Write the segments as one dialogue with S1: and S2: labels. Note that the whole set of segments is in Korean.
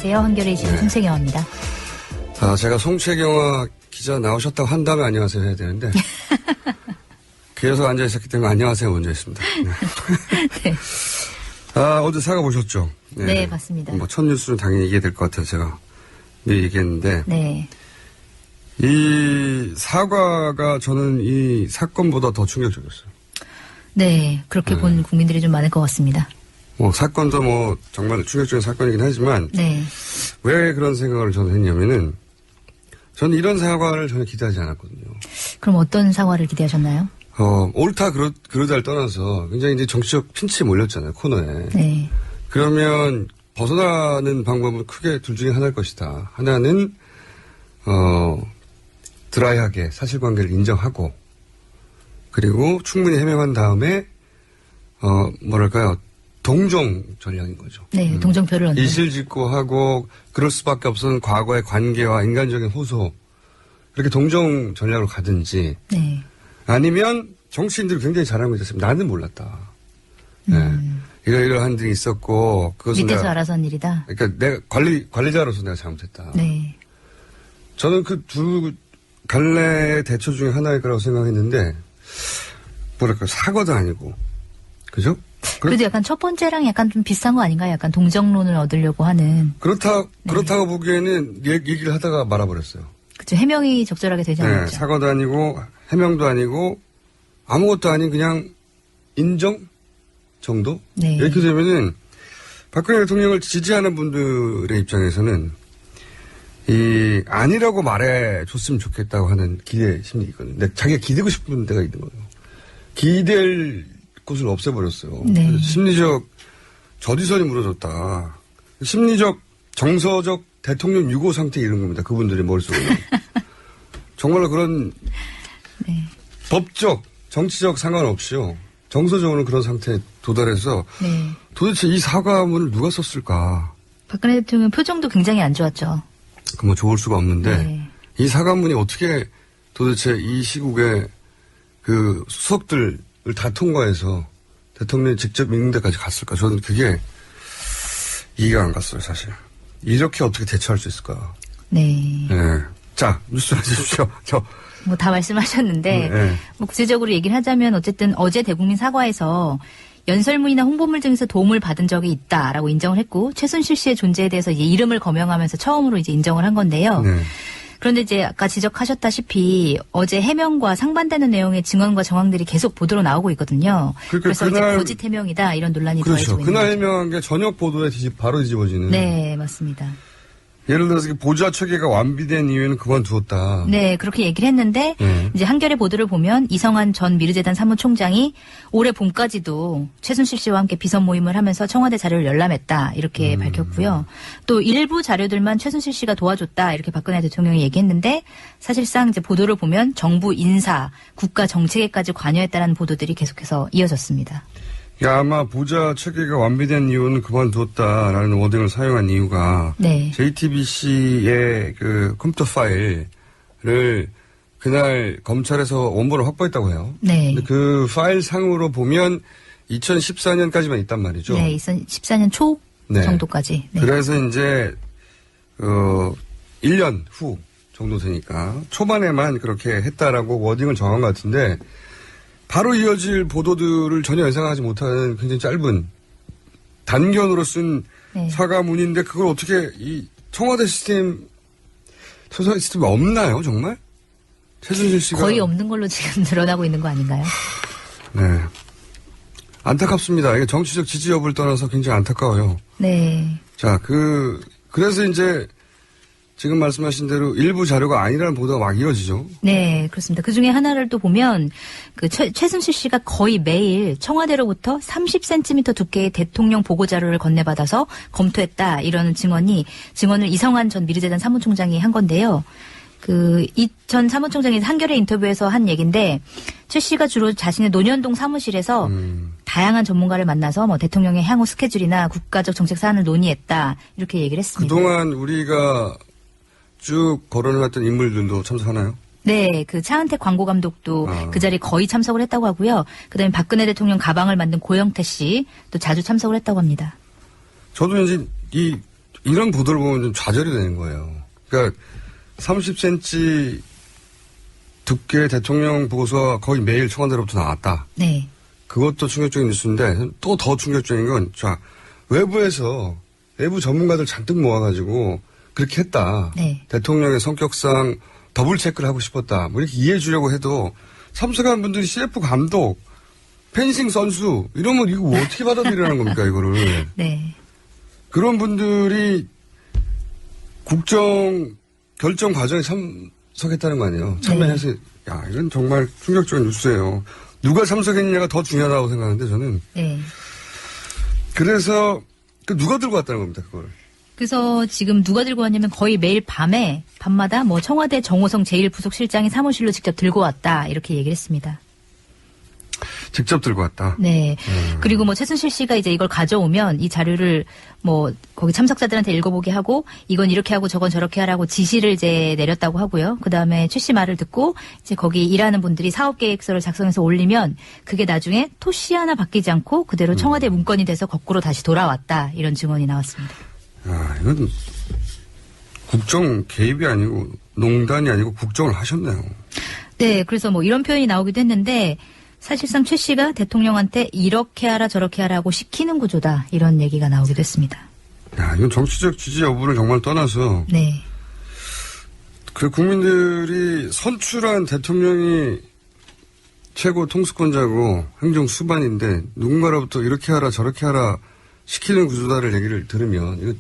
S1: 안녕하세요. 한겨레 지금 송채경입니다.
S2: 제가 송채경아 기자 나오셨다고 한 다음에 안녕하세요 해야 되는데 계속 앉아있었기 때문에 안녕하세요 먼저 했습니다. 네.
S1: 네.
S2: 어제 사과 보셨죠?
S1: 네, 봤습니다.
S2: 첫 뉴스는 당연히 이게 될 것 같아서 제가 미리 얘기했는데
S1: 네.
S2: 이 사과가 저는 이 사건보다 더 충격적이었어요.
S1: 네, 그렇게 본 국민들이 좀 많을 것 같습니다.
S2: 사건도 정말 충격적인 사건이긴 하지만
S1: 네.
S2: 왜 그런 생각을 저는 했냐면은 저는 이런 사과를 전혀 기대하지 않았거든요.
S1: 그럼 어떤 사과를 기대하셨나요?
S2: 옳다 그러다를 떠나서 굉장히 이제 정치적 핀치에 몰렸잖아요, 코너에.
S1: 네.
S2: 그러면 벗어나는 방법은 크게 둘 중에 하나일 것이다. 하나는 드라이하게 사실관계를 인정하고 그리고 충분히 해명한 다음에 동정 전략인 거죠.
S1: 네, 동정표를 얻는.
S2: 이실직고하고 그럴 수밖에 없었던 과거의 관계와 인간적인 호소 그렇게 동정 전략으로 가든지
S1: 네.
S2: 아니면 정치인들이 굉장히 잘하는 거지 않습니까? 나는 몰랐다. 네. 이러이러한 일이 있었고 그것은
S1: 밑에서 알아서 한 일이다.
S2: 그러니까 내가 관리자로서 내가 잘못했다.
S1: 네.
S2: 저는 그 두 갈래의 대처 중에 하나일 거라고 생각했는데 사과도 아니고 그죠?
S1: 그래도 약간 첫 번째랑 약간 좀 비슷한 거 아닌가요? 약간 동정론을 얻으려고 하는.
S2: 그렇다고 보기에는 얘기를 하다가 말아버렸어요.
S1: 그렇죠. 해명이 적절하게 되지 않았죠.
S2: 네, 사과도 아니고 해명도 아니고 아무것도 아닌 그냥 인정 정도?
S1: 네.
S2: 이렇게 되면은 박근혜 대통령을 지지하는 분들의 입장에서는 아니라고 말해줬으면 좋겠다고 하는 기대 심리가 있거든요. 근데 자기가 기대고 싶은 데가 있는 거예요. 기댈 곳을 없애버렸어요.
S1: 네.
S2: 심리적 저지선이 무너졌다. 심리적 정서적 대통령 유고 상태에 이른 겁니다. 그분들의 머릿속에. 정말로 그런
S1: 네.
S2: 법적 정치적 상관없이요. 정서적으로는 그런 상태에 도달해서
S1: 네.
S2: 도대체 이 사과문을 누가 썼을까.
S1: 박근혜 대통령 표정도 굉장히 안 좋았죠.
S2: 좋을 수가 없는데
S1: 네.
S2: 이 사과문이 어떻게 도대체 이 시국에 그 수석들을 다 통과해서 대통령이 직접 읽는 데까지 갔을까. 저는 그게 이해가 안 갔어요, 사실. 이렇게 어떻게 대처할 수 있을까.
S1: 네.
S2: 네. 자, 뉴스 해주십시오.
S1: 다 말씀하셨는데,
S2: 네.
S1: 구체적으로 얘기를 하자면 어쨌든 어제 대국민 사과에서 연설문이나 홍보물 등에서 도움을 받은 적이 있다라고 인정을 했고, 최순실 씨의 존재에 대해서 이제 이름을 거명하면서 처음으로 이제 인정을 한 건데요.
S2: 네.
S1: 그런데 이제 아까 지적하셨다시피 어제 해명과 상반되는 내용의 증언과 정황들이 계속 보도로 나오고 있거든요. 그래서 이제 거짓 해명이다 이런 논란이
S2: 그렇죠.
S1: 더해지고 있는
S2: 그날
S1: 거죠.
S2: 해명한 게 저녁 보도에 바로 뒤집어지는.
S1: 네, 맞습니다.
S2: 예를 들어서 보좌 체계가 완비된 이유에는 그만두었다.
S1: 네, 그렇게 얘기를 했는데 이제 한겨레 보도를 보면 이성한 전 미르재단 사무총장이 올해 봄까지도 최순실 씨와 함께 비선 모임을 하면서 청와대 자료를 열람했다 이렇게 밝혔고요. 또 일부 자료들만 최순실 씨가 도와줬다 이렇게 박근혜 대통령이 얘기했는데 사실상 이제 보도를 보면 정부 인사, 국가 정책에까지 관여했다는 보도들이 계속해서 이어졌습니다.
S2: 아마 보좌 체계가 완비된 이유는 그만두었다라는 워딩을 사용한 이유가
S1: 네.
S2: JTBC의 그 컴퓨터 파일을 그날 검찰에서 원본을 확보했다고 해요.
S1: 네.
S2: 근데 그 파일 상으로 보면 2014년까지만 있단 말이죠.
S1: 네, 2014년 초
S2: 네.
S1: 정도까지. 네.
S2: 그래서 이제 1년 후 정도 되니까 초반에만 그렇게 했다라고 워딩을 정한 것 같은데 바로 이어질 보도들을 전혀 예상하지 못하는 굉장히 짧은 단견으로 쓴
S1: 네.
S2: 사과문인데 그걸 어떻게 이 청와대 시스템이 없나요, 정말? 최순실 씨가.
S1: 거의 없는 걸로 지금 드러나고 있는 거 아닌가요?
S2: 네. 안타깝습니다. 이게 정치적 지지 여부를 떠나서 굉장히 안타까워요.
S1: 네.
S2: 자, 그래서 이제 지금 말씀하신 대로 일부 자료가 아니라는 보도가 막 이어지죠.
S1: 네, 그렇습니다. 그 중에 하나를 또 보면 그 최순실 씨가 거의 매일 청와대로부터 30cm 두께의 대통령 보고 자료를 건네받아서 검토했다 이런 증언을 이성한 전 미르재단 사무총장이 한 건데요. 이 전 사무총장이 한겨레 인터뷰에서 한 얘기인데 최 씨가 주로 자신의 논현동 사무실에서 다양한 전문가를 만나서 대통령의 향후 스케줄이나 국가적 정책 사안을 논의했다 이렇게 얘기를 했습니다.
S2: 그동안 우리가 쭉 거론해왔던 인물들도 참석하나요?
S1: 네, 그 차은택 광고감독도 그 자리에 거의 참석을 했다고 하고요. 그다음에 박근혜 대통령 가방을 만든 고영태 씨 또 자주 참석을 했다고 합니다.
S2: 저도 이제 이 이런 보도를 보면 좀 좌절이 되는 거예요. 그러니까 30cm 두께의 대통령 보고서가 거의 매일 청와대로부터 나왔다.
S1: 네.
S2: 그것도 충격적인 뉴스인데 또 더 충격적인 건 자, 외부 전문가들 잔뜩 모아가지고 그렇게 했다.
S1: 네.
S2: 대통령의 성격상 더블 체크를 하고 싶었다. 뭐 이렇게 이해해 주려고 해도 참석한 분들이 CF 감독, 펜싱 선수 이러면 이거 어떻게 받아들이라는 겁니까 이거를.
S1: 네.
S2: 그런 분들이 국정 결정 과정에 참석했다는 거 아니에요. 참여해서 야 이건 정말 충격적인 뉴스예요. 누가 참석했느냐가 더 중요하다고 생각하는데 저는.
S1: 네.
S2: 그래서 누가 들고 왔다는 겁니다 그걸.
S1: 그래서 지금 누가 들고 왔냐면 거의 매일 밤마다 뭐 청와대 정호성 제1부속실장이 사무실로 직접 들고 왔다 이렇게 얘기를 했습니다.
S2: 직접 들고 왔다.
S1: 네. 그리고 뭐 최순실 씨가 이제 이걸 가져오면 이 자료를 뭐 거기 참석자들한테 읽어보게 하고 이건 이렇게 하고 저건 저렇게 하라고 지시를 이제 내렸다고 하고요. 그 다음에 최 씨 말을 듣고 이제 거기 일하는 분들이 사업계획서를 작성해서 올리면 그게 나중에 토씨 하나 바뀌지 않고 그대로 청와대 문건이 돼서 거꾸로 다시 돌아왔다 이런 증언이 나왔습니다.
S2: 아, 이건 국정 개입이 아니고 농단이 아니고 국정을 하셨네요.
S1: 네. 그래서 뭐 이런 표현이 나오기도 했는데 사실상 최 씨가 대통령한테 이렇게 하라 저렇게 하라고 시키는 구조다 이런 얘기가 나오기도 했습니다.
S2: 야, 이건 정치적 지지 여부를 정말 떠나서
S1: 네.
S2: 그 국민들이 선출한 대통령이 최고 통수권자고 행정 수반인데 누군가로부터 이렇게 하라 저렇게 하라 시키는 구조다를 얘기를 들으면 이거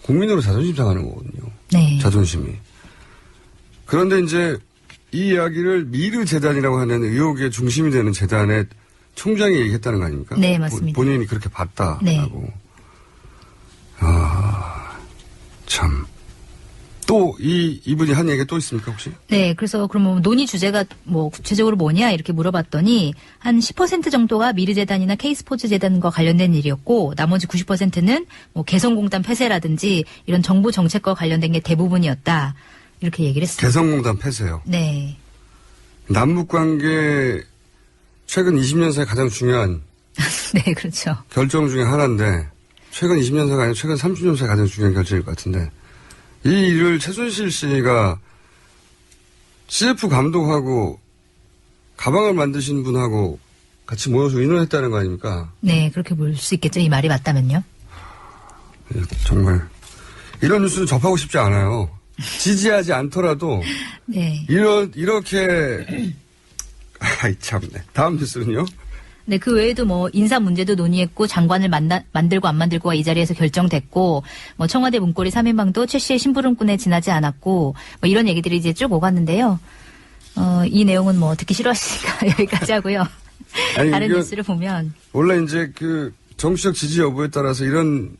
S2: 국민으로 자존심 상하는 거거든요.
S1: 네.
S2: 자존심이. 그런데 이제 이 이야기를 미르 재단이라고 하는 의혹의 중심이 되는 재단의 총장이 얘기했다는 거 아닙니까?
S1: 네, 맞습니다.
S2: 본인이 그렇게 봤다라고.
S1: 네.
S2: 아, 참. 또 이분이 한 얘기가 또 있습니까 혹시?
S1: 네, 그래서 그러면 논의 주제가 뭐 구체적으로 뭐냐 이렇게 물어봤더니 한 10% 정도가 미르재단이나 K스포츠재단과 관련된 일이었고 나머지 90%는 뭐 개성공단 폐쇄라든지 이런 정부 정책과 관련된 게 대부분이었다. 이렇게 얘기를 했습니다.
S2: 개성공단 폐쇄요.
S1: 네.
S2: 남북관계 최근 20년 사이 가장 중요한
S1: 네, 그렇죠.
S2: 결정 중에 하나인데 최근 20년 사이가 아니라 최근 30년 사이 가장 중요한 결정일 것 같은데 이 일을 최순실 씨가 CF 감독하고 가방을 만드신 분하고 같이 모여서 의논했다는 거 아닙니까?
S1: 네, 그렇게 볼 수 있겠죠. 이 말이 맞다면요.
S2: 정말 이런 뉴스는 접하고 싶지 않아요. 지지하지 않더라도
S1: 네.
S2: 이렇게 아이 참네. 다음 뉴스는요?
S1: 네, 그 외에도 뭐 인사 문제도 논의했고 장관을 만들고 안 만들고가 이 자리에서 결정됐고 뭐 청와대 문고리 3인방도 최 씨의 심부름꾼에 지나지 않았고 뭐 이런 얘기들이 이제 쭉 오갔는데요. 이 내용은 뭐 듣기 싫어하시니까 여기까지 하고요.
S2: 아니,
S1: 다른 뉴스를 보면
S2: 원래 이제 그 정치적 지지 여부에 따라서 이런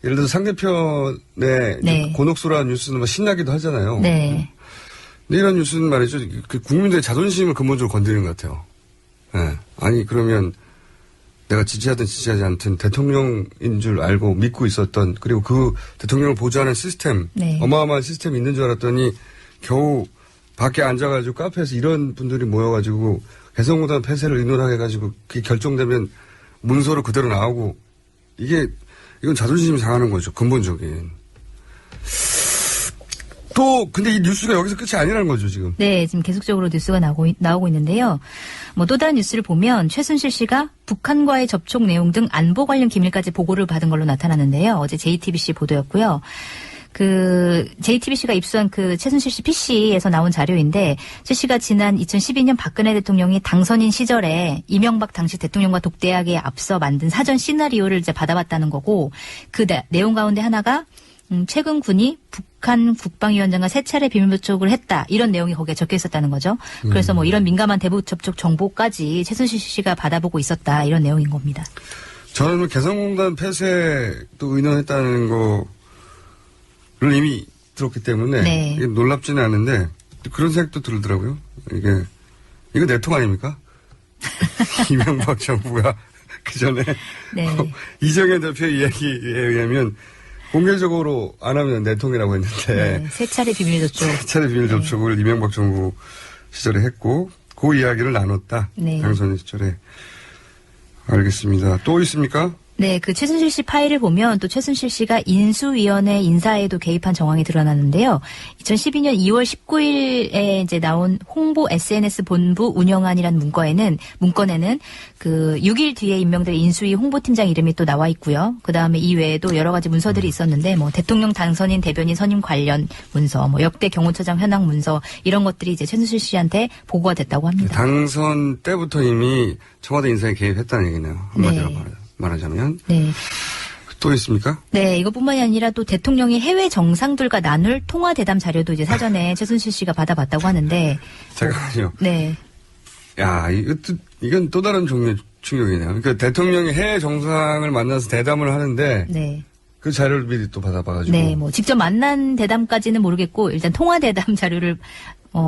S2: 예를 들어서 상대편의
S1: 네.
S2: 곤혹스러운 뉴스는 막 신나기도 하잖아요.
S1: 네.
S2: 근데 이런 뉴스는 말이죠. 그 국민들의 자존심을 근본적으로 건드리는 것 같아요. 네. 아니 그러면 내가 지지하든 지지하지 않든 대통령인 줄 알고 믿고 있었던 그리고 그 대통령을 보좌하는 시스템
S1: 네.
S2: 어마어마한 시스템이 있는 줄 알았더니 겨우 밖에 앉아가지고 카페에서 이런 분들이 모여가지고 개성공단 폐쇄를 의논하게 해가지고 그게 결정되면 문서로 그대로 나오고 이건 자존심이 상하는 거죠. 근본적인. 또 근데 이 뉴스가 여기서 끝이 아니라는 거죠 지금.
S1: 네, 지금 계속적으로 뉴스가 나오고 있는데요. 뭐 또 다른 뉴스를 보면 최순실 씨가 북한과의 접촉 내용 등 안보 관련 기밀까지 보고를 받은 걸로 나타났는데요. 어제 JTBC 보도였고요. 그 JTBC가 입수한 그 최순실 씨 PC에서 나온 자료인데 최 씨가 지난 2012년 박근혜 대통령이 당선인 시절에 이명박 당시 대통령과 독대하기에 앞서 만든 사전 시나리오를 이제 받아봤다는 거고 그 내용 가운데 하나가 최근 군이 북한 국방위원장과 3차례 비밀 접촉을 했다. 이런 내용이 거기에 적혀 있었다는 거죠. 그래서 뭐 이런 민감한 대북 접촉 정보까지 최순실 씨가 받아보고 있었다. 이런 내용인 겁니다.
S2: 저는 뭐 개성공단 폐쇄도 의논했다는 거를 이미 들었기 때문에
S1: 네.
S2: 이게 놀랍지는 않은데 그런 생각도 들더라고요. 이거 내통 아닙니까? 이명박 정부가 그 전에
S1: 네.
S2: 이정현 대표 이야기에 의하면 공개적으로 안 하면 내통이라고 했는데.
S1: 네, 3차례 비밀 접촉.
S2: 3차례 비밀 접촉을 이명박 정부 시절에 했고, 그 이야기를 나눴다.
S1: 네.
S2: 당선 시절에. 알겠습니다. 또 있습니까?
S1: 네, 그 최순실 씨 파일을 보면 또 최순실 씨가 인수위원회 인사에도 개입한 정황이 드러나는데요. 2012년 2월 19일에 이제 나온 홍보 SNS 본부 운영안이라는 문건에는 그 6일 뒤에 임명될 인수위 홍보팀장 이름이 또 나와 있고요. 그 다음에 이 외에도 여러 가지 문서들이 있었는데 뭐 대통령 당선인 대변인 선임 관련 문서, 뭐 역대 경호처장 현황 문서 이런 것들이 이제 최순실 씨한테 보고가 됐다고 합니다.
S2: 당선 때부터 이미 청와대 인사에 개입했다는 얘기네요. 한마디로 말하자면.
S1: 네.
S2: 또 있습니까?
S1: 네, 이것뿐만이 아니라 또 대통령이 해외 정상들과 나눌 통화 대담 자료도 이제 사전에 최순실 씨가 받아봤다고 하는데.
S2: 잠깐만요.
S1: 네.
S2: 야, 이건 또 다른 종류의 충격이네요. 그러니까 대통령이 해외 정상을 만나서 대담을 하는데. 네. 그 자료를 미리 또 받아봐가지고.
S1: 네, 뭐 직접 만난 대담까지는 모르겠고 일단 통화 대담 자료를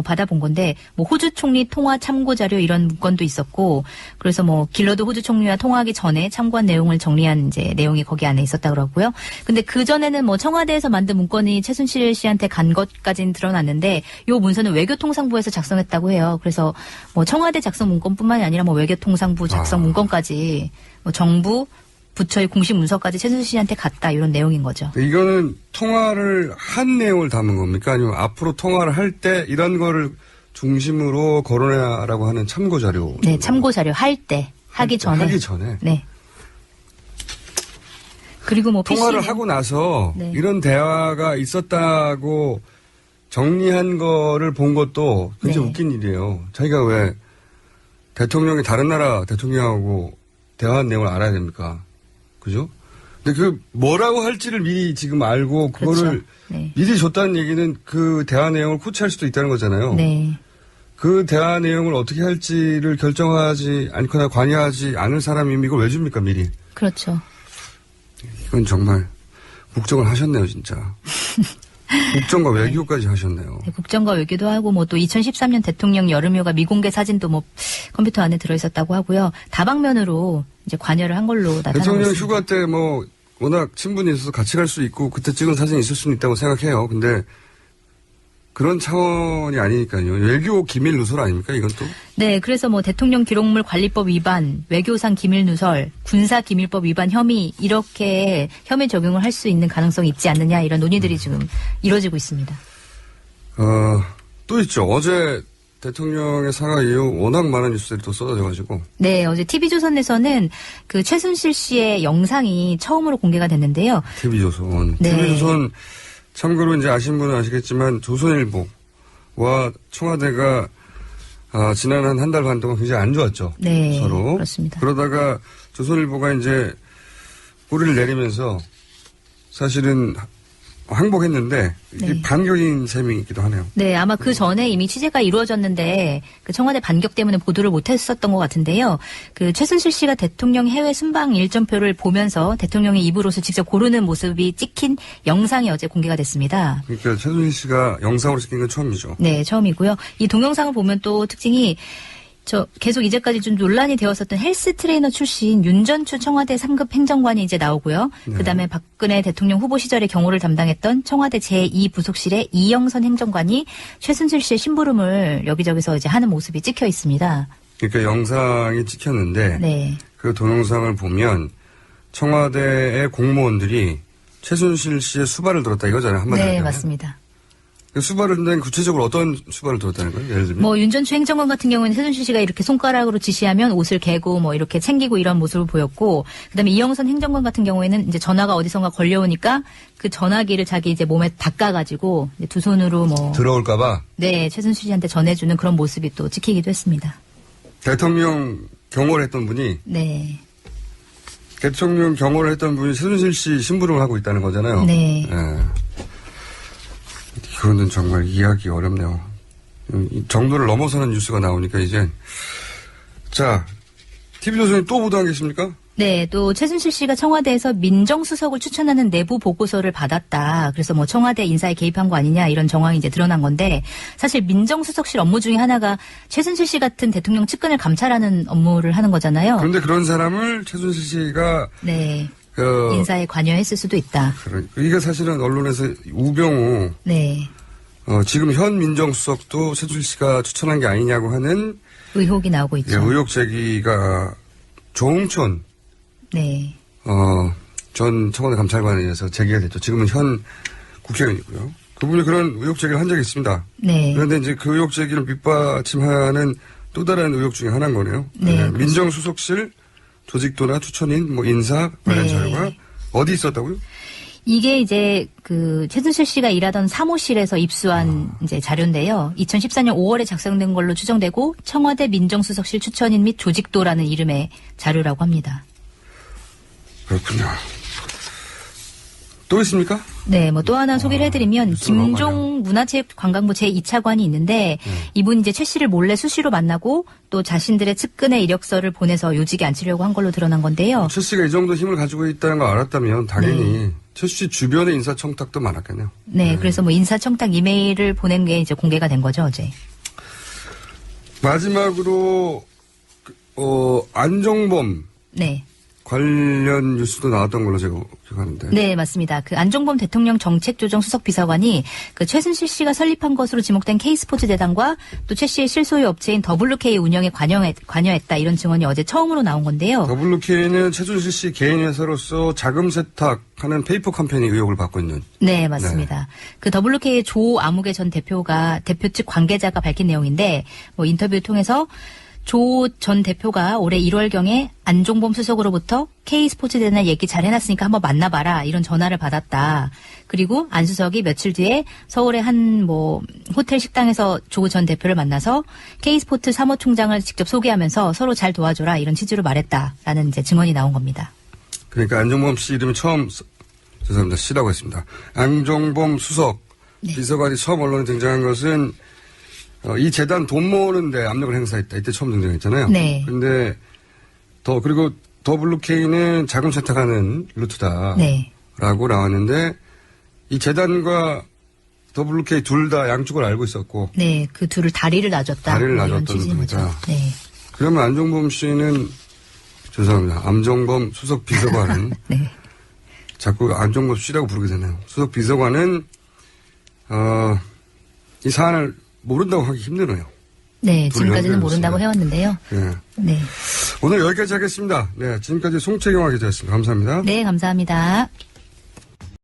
S1: 받아본 건데 뭐 호주 총리 통화 참고 자료 이런 문건도 있었고 그래서 뭐 길러드 호주 총리와 통화하기 전에 참고한 내용을 정리한 이제 내용이 거기 안에 있었다 그러고요. 근데 그 전에는 뭐 청와대에서 만든 문건이 최순실 씨한테 간 것까지는 드러났는데 요 문서는 외교통상부에서 작성했다고 해요. 그래서 뭐 청와대 작성 문건뿐만이 아니라 뭐 외교통상부 작성 문건까지 뭐 정부 부처의 공식 문서까지 최순실 씨한테 갔다 이런 내용인 거죠.
S2: 이거는 통화를 한 내용을 담은 겁니까? 아니면 앞으로 통화를 할 때 이런 거를 중심으로 거론하라고 하는 참고 자료?
S1: 네, 참고 자료 할 때, 하기 전에.
S2: 하기 전에.
S1: 네. 그리고 뭐
S2: 통화를 하고 나서 네. 이런 대화가 있었다고 정리한 거를 본 것도 굉장히 네. 웃긴 일이에요. 자기가 왜 대통령이 다른 나라 대통령하고 대화한 내용을 알아야 됩니까? 그죠? 근데 그 뭐라고 할지를 미리 지금 알고 그거를
S1: 그렇죠. 네.
S2: 미리 줬다는 얘기는 그 대화 내용을 코치할 수도 있다는 거잖아요.
S1: 네.
S2: 그 대화 내용을 어떻게 할지를 결정하지 않거나 관여하지 않을 사람이 이걸 왜 줍니까 미리?
S1: 그렇죠.
S2: 이건 정말 국정을 하셨네요 진짜. 국정과 외교까지 하셨네요.
S1: 네, 국정과 외교도 하고 뭐 또 2013년 대통령 여름휴가 미공개 사진도 뭐 컴퓨터 안에 들어있었다고 하고요. 다방면으로 이제 관여를 한 걸로 나타나고 있습니다.
S2: 대통령 휴가 때 뭐 워낙 친분이 있어서 같이 갈 수 있고 그때 찍은 사진이 있을 수는 있다고 생각해요. 근데 그런 차원이 아니니까요. 외교 기밀 누설 아닙니까 이건 또?
S1: 네. 그래서 뭐 대통령 기록물 관리법 위반, 외교상 기밀 누설, 군사 기밀법 위반 혐의 이렇게 혐의 적용을 할 수 있는 가능성이 있지 않느냐 이런 논의들이 지금 이루어지고 있습니다.
S2: 또 있죠. 어제 대통령의 사과 이후 워낙 많은 뉴스들이 또 쏟아져가지고.
S1: 네, 어제 TV조선에서는 그 최순실 씨의 영상이 처음으로 공개가 됐는데요.
S2: TV조선.
S1: 네.
S2: TV조선 참고로 이제 아시는 분은 아시겠지만 조선일보와 청와대가 지난 한 달 반 동안 굉장히 안 좋았죠.
S1: 네,
S2: 서로.
S1: 그렇습니다.
S2: 그러다가 조선일보가 이제 꼬리를 내리면서 사실은 항복했는데 이게
S1: 네.
S2: 반격인 셈이기도 하네요.
S1: 네, 아마 그 전에 이미 취재가 이루어졌는데 그 청와대 반격 때문에 보도를 못했었던 것 같은데요. 그 최순실 씨가 대통령 해외 순방 일정표를 보면서 대통령의 입으로서 직접 고르는 모습이 찍힌 영상이 어제 공개가 됐습니다.
S2: 그러니까 최순실 씨가 영상으로 찍힌 건 처음이죠.
S1: 네, 처음이고요. 이 동영상을 보면 또 특징이 계속 이제까지 좀 논란이 되었었던 헬스 트레이너 출신 윤전추 청와대 3급 행정관이 이제 나오고요. 네. 그다음에 박근혜 대통령 후보 시절에 경호를 담당했던 청와대 제2부속실의 이영선 행정관이 최순실 씨의 심부름을 여기저기서 이제 하는 모습이 찍혀 있습니다.
S2: 그러니까 영상이 찍혔는데
S1: 네.
S2: 그 동영상을 보면 청와대의 공무원들이 최순실 씨의 수발을 들었다 이거잖아요. 한마디로.
S1: 네, 맞습니다.
S2: 수발을 든다는 구체적으로 어떤 수발을 들었다는 거예요? 예를 들면?
S1: 뭐 윤전추 행정관 같은 경우는 최순실 씨가 이렇게 손가락으로 지시하면 옷을 개고 뭐 이렇게 챙기고 이런 모습을 보였고 그다음에 이영선 행정관 같은 경우에는 이제 전화가 어디선가 걸려오니까 그 전화기를 자기 이제 몸에 닦아가지고 이제 두 손으로 뭐
S2: 들어올까봐?
S1: 네, 최순실 씨한테 전해주는 그런 모습이 또 찍히기도 했습니다.
S2: 대통령 경호를 했던 분이?
S1: 네.
S2: 대통령 경호를 했던 분이 최순실 씨 심부름을 하고 있다는 거잖아요.
S1: 네.
S2: 네. 이거는 정말 이해하기 어렵네요. 이 정도를 넘어서는 뉴스가 나오니까 이제. 자, TV조선이 또 보도하겠습니까?
S1: 네, 또 최순실 씨가 청와대에서 민정수석을 추천하는 내부 보고서를 받았다. 그래서 뭐 청와대 인사에 개입한 거 아니냐 이런 정황이 이제 드러난 건데 사실 민정수석실 업무 중에 하나가 최순실 씨 같은 대통령 측근을 감찰하는 업무를 하는 거잖아요.
S2: 그런데 그런 사람을 최순실 씨가
S1: 네. 인사에 관여했을 수도 있다.
S2: 이게 사실은 언론에서 우병우.
S1: 네.
S2: 지금 현 민정수석도 최순실 씨가 추천한 게 아니냐고 하는
S1: 의혹이 나오고 있죠.
S2: 예, 의혹 제기가 조홍천.
S1: 네.
S2: 전 청와대 감찰관에 의해서 제기가 됐죠. 지금은 현 국회의원이고요. 그분이 그런 의혹 제기를 한 적이 있습니다.
S1: 네.
S2: 그런데 이제 그 의혹 제기를 밑받침하는 또 다른 의혹 중에 하나인 거네요.
S1: 네.
S2: 민정수석실 조직도나 추천인, 인사 관련
S1: 네.
S2: 자료가 어디 있었다고요?
S1: 이게 이제 그 최순실 씨가 일하던 사무실에서 입수한 이제 자료인데요. 2014년 5월에 작성된 걸로 추정되고 청와대 민정수석실 추천인 및 조직도라는 이름의 자료라고 합니다.
S2: 그렇군요. 또 있습니까?
S1: 네, 또 하나 소개를 해드리면
S2: 뉴스가 너무
S1: 김종 문화체육관광부 제2차관이 있는데 이분이 이제 최 씨를 몰래 수시로 만나고 또 자신들의 측근의 이력서를 보내서 요직에 앉히려고 한 걸로 드러난 건데요.
S2: 최 씨가 이 정도 힘을 가지고 있다는 걸 알았다면 당연히 최 씨 주변의 인사청탁도 많았겠네요.
S1: 네, 그래서 인사청탁 이메일을 보낸 게 이제 공개가 된 거죠, 어제.
S2: 마지막으로 안종범
S1: 네.
S2: 관련 뉴스도 나왔던 걸로 제가 기억하는데.
S1: 네, 맞습니다. 그 안종범 대통령 정책조정수석비서관이 그 최순실 씨가 설립한 것으로 지목된 K스포츠재단과 또 최 씨의 실소유 업체인 WK 운영에 관여했다 이런 증언이 어제 처음으로 나온 건데요.
S2: WK는 최순실 씨 개인 회사로서 자금 세탁하는 페이퍼 컴퍼니 의혹을 받고 있는.
S1: 네, 맞습니다. 그 WK의 조아무개 전 대표가 대표 측 관계자가 밝힌 내용인데 인터뷰를 통해서 조 전 대표가 올해 1월경에 안종범 수석으로부터 K스포츠재단 얘기 잘 해놨으니까 한번 만나봐라 이런 전화를 받았다. 그리고 안 수석이 며칠 뒤에 서울의 한 호텔 식당에서 조 전 대표를 만나서 K스포츠 사무총장을 직접 소개하면서 서로 잘 도와줘라 이런 취지로 말했다라는 이제 증언이 나온 겁니다.
S2: 그러니까 안종범 씨 이름이 죄송합니다. 씨라고 했습니다. 안종범 수석 비서관이 처음 언론에 등장한 것은 이 재단 돈 모으는데 압력을 행사했다. 이때 처음 등장했잖아요.
S1: 네.
S2: 근데 그리고 WK는 자금 세탁하는 루트다.
S1: 네.
S2: 라고 나왔는데 이 재단과 WK 둘 다 양쪽을 알고 있었고.
S1: 네. 그 둘을 다리를 놔줬다.
S2: 다리를
S1: 이런
S2: 놔줬던
S1: 취지인 거죠.
S2: 겁니다.
S1: 네.
S2: 그러면 안종범 씨는 죄송합니다. 안종범 수석 비서관은
S1: 네.
S2: 자꾸 안종범 씨라고 부르게 되네요. 수석 비서관은 이 사안을 모른다고 하기 힘드네요.
S1: 네, 지금까지는 모른다고
S2: 연결됐어요.
S1: 해왔는데요.
S2: 네.
S1: 네.
S2: 오늘 여기까지 하겠습니다. 네, 지금까지 송채경화 기자였습니다. 감사합니다.
S1: 네, 감사합니다.